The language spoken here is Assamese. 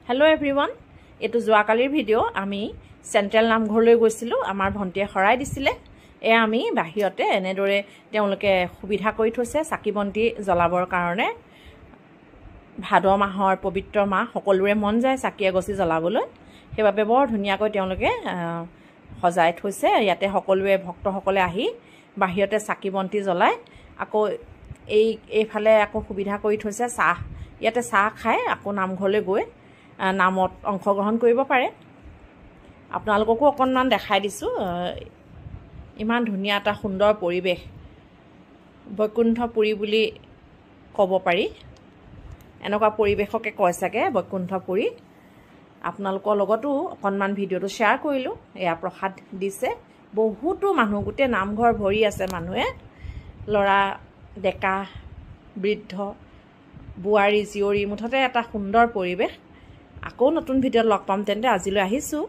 হেল্ল' এভৰিৱান, এইটো যোৱাকালিৰ ভিডিঅ'। আমি চেণ্ট্ৰেল নামঘৰলৈ গৈছিলোঁ, আমাৰ ভণ্টিয়ে শৰাই দিছিলে। এয়া আমি বাহিৰতে এনেদৰে তেওঁলোকে সুবিধা কৰি থৈছে চাকি বন্তি জ্বলাবৰ কাৰণে। ভাদ মাহৰ পবিত্ৰ মাহ, সকলোৰে মন যায় চাকি এগছি জ্বলাবলৈ, সেইবাবে বৰ ধুনীয়াকৈ তেওঁলোকে সজাই থৈছে। ইয়াতে সকলোৱে ভক্তসকলে আহি বাহিৰতে চাকি বন্তি জ্বলায়। আকৌ এইফালে আকৌ সুবিধা কৰি থৈছে চাহ, ইয়াতে চাহ খাই আকৌ নামঘৰলৈ গৈ নামত অংশগ্ৰহণ কৰিব পাৰে। আপোনালোককো অকণমান দেখাই দিছোঁ। ইমান ধুনীয়া এটা সুন্দৰ পৰিৱেশ, বৈকুণ্ঠপুৰী বুলি ক'ব পাৰি। এনেকুৱা পৰিৱেশকে কয় চাগে বৈকুণ্ঠপুৰী। আপোনালোকৰ লগতো অকণমান ভিডিঅ'টো শ্বেয়াৰ কৰিলোঁ। এয়া প্ৰসাদ দিছে, বহুতো মানুহ, গোটেই নামঘৰ ভৰি আছে মানুহে, ল'ৰা ডেকা বৃদ্ধ বোৱাৰী জীয়ৰী, মুঠতে এটা সুন্দৰ পৰিৱেশ। আকৌ নতুন ভিডিঅ'ত লগ পাম তেন্তে আজিলৈ আহিছোঁ।